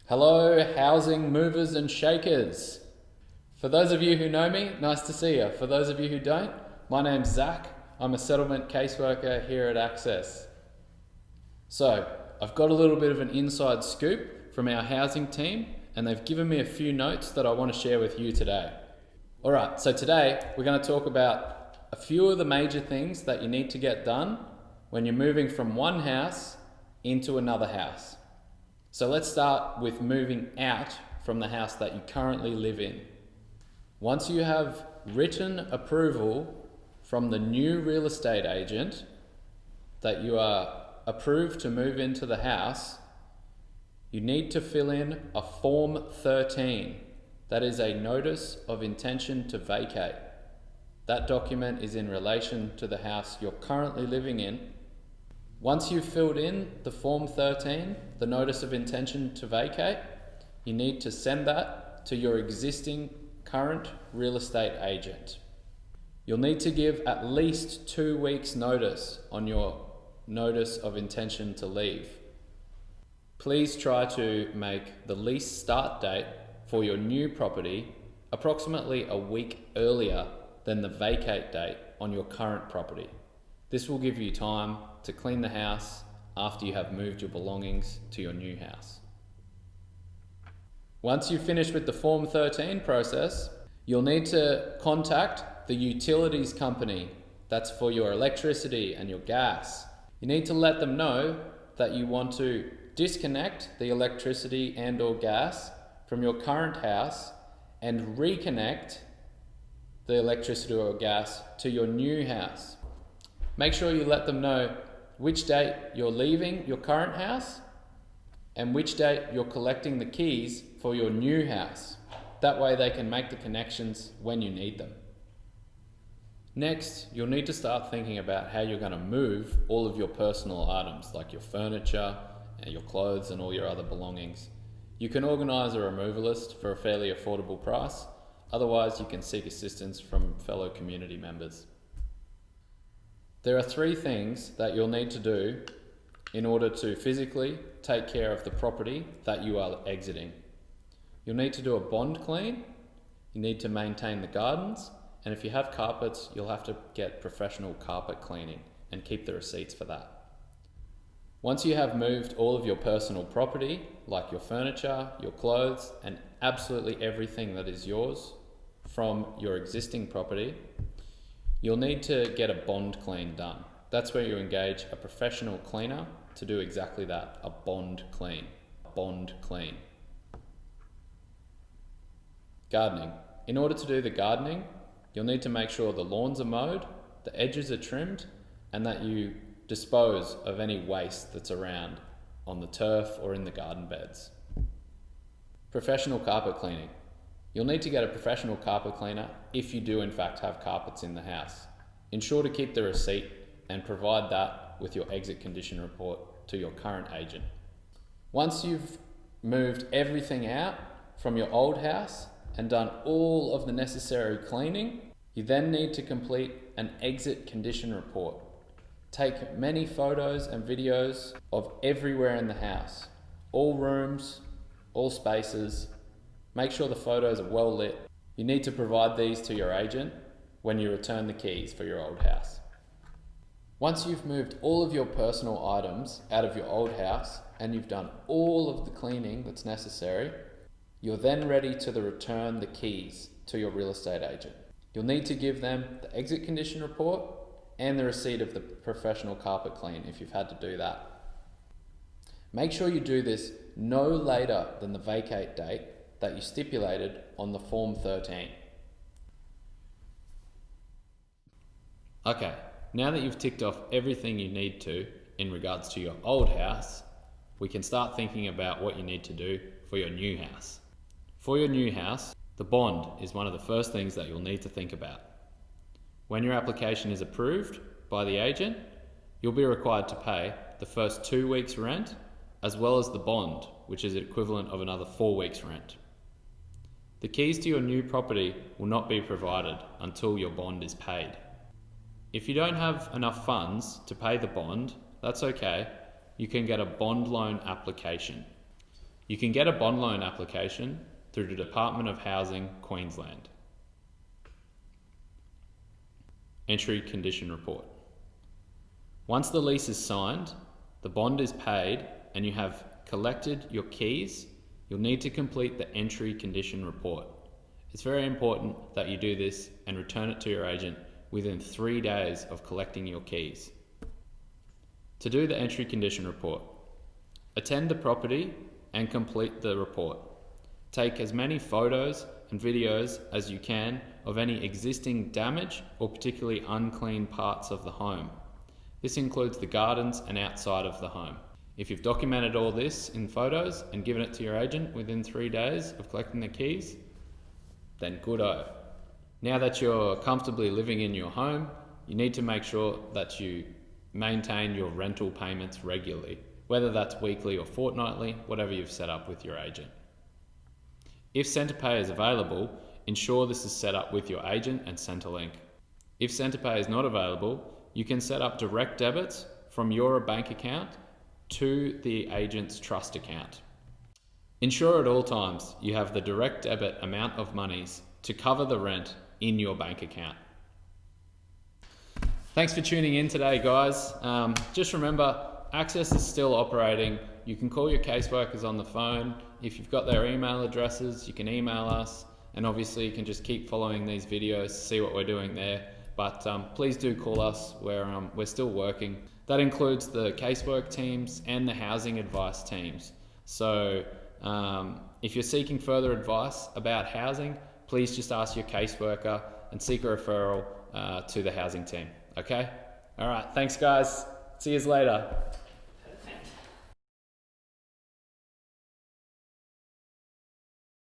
Hello, housing movers and shakers. For those of you who know me, nice to see you. For those of you who don't, my name's Zach. I'm a settlement caseworker here at Access. So, I've got a little bit of an inside scoop from our housing team, and they've given me a few notes that I want to share with you today. Alright, so today we're going to talk about a few of the major things that you need to get done when you're moving from one house into another house. So let's start with moving out from the house that you currently live in. Once you have written approval from the new real estate agent that you are approved to move into the house, you need to fill in a Form 13. That is a notice of intention to vacate. That document is in relation to the house you're currently living in. Once you've filled in the Form 13, the Notice of Intention to Vacate, you need to send that to your existing current real estate agent. You'll need to give at least 2 weeks notice on your Notice of Intention to leave. Please try to make the lease start date for your new property approximately a week earlier than the vacate date on your current property. This will give you time to clean the house after you have moved your belongings to your new house. Once you've finished with the Form 13 process, you'll need to contact the utilities company. That's for your electricity and your gas. You need to let them know that you want to disconnect the electricity and or gas from your current house and reconnect the electricity or gas to your new house. Make sure you let them know which date you're leaving your current house and which date you're collecting the keys for your new house. That way they can make the connections when you need them. Next, you'll need to start thinking about how you're going to move all of your personal items like your furniture and your clothes and all your other belongings. You can organise a removalist for a fairly affordable price. Otherwise, you can seek assistance from fellow community members. There are 3 things that you'll need to do in order to physically take care of the property that you are exiting. You'll need to do a bond clean, you need to maintain the gardens, and if you have carpets, you'll have to get professional carpet cleaning and keep the receipts for that. Once you have moved all of your personal property, like your furniture, your clothes, and absolutely everything that is yours from your existing property, you'll need to get a bond clean done. That's where you engage a professional cleaner to do exactly that, a bond clean. Bond clean. Gardening. In order to do the gardening, you'll need to make sure the lawns are mowed, the edges are trimmed, and that you dispose of any waste that's around on the turf or in the garden beds. Professional carpet cleaning. You'll need to get a professional carpet cleaner if you do in fact have carpets in the house. Ensure to keep the receipt and provide that with your exit condition report to your current agent. Once you've moved everything out from your old house and done all of the necessary cleaning, you then need to complete an exit condition report. Take many photos and videos of everywhere in the house, all rooms, all spaces. Make sure the photos are well lit. You need to provide these to your agent when you return the keys for your old house. Once you've moved all of your personal items out of your old house and you've done all of the cleaning that's necessary, you're then ready to return the keys to your real estate agent. You'll need to give them the exit condition report and the receipt of the professional carpet clean if you've had to do that. Make sure you do this no later than the vacate date that you stipulated on the Form 13. Okay, now that you've ticked off everything you need to in regards to your old house, we can start thinking about what you need to do for your new house. For your new house, the bond is one of the first things that you'll need to think about. When your application is approved by the agent, you'll be required to pay the first 2 weeks' rent as well as the bond, which is equivalent of another 4 weeks' rent. The keys to your new property will not be provided until your bond is paid. If you don't have enough funds to pay the bond, that's okay. You can get a bond loan application. You can get a bond loan application through the Department of Housing, Queensland. Entry condition report. Once the lease is signed, the bond is paid, and you have collected your keys, you'll need to complete the entry condition report. It's very important that you do this and return it to your agent within 3 days of collecting your keys. To do the entry condition report, attend the property and complete the report. Take as many photos and videos as you can of any existing damage or particularly unclean parts of the home. This includes the gardens and outside of the home. If you've documented all this in photos and given it to your agent within 3 days of collecting the keys, then good-o. Now that you're comfortably living in your home, you need to make sure that you maintain your rental payments regularly, whether that's weekly or fortnightly, whatever you've set up with your agent. If Centrepay is available, ensure this is set up with your agent and Centrelink. If Centrepay is not available, you can set up direct debits from your bank account to the agent's trust account. Ensure at all times you have the direct debit amount of monies to cover the rent in your bank account. Thanks for tuning in today, guys. Just remember, Access is still operating. You can call your caseworkers on the phone. If you've got their email addresses, you can email us. And obviously you can just keep following these videos, see what we're doing there. But please do call us. We're still working. That includes the casework teams and the housing advice teams. So if you're seeking further advice about housing, please just ask your caseworker and seek a referral to the housing team. Okay? All right. Thanks, guys. See you later.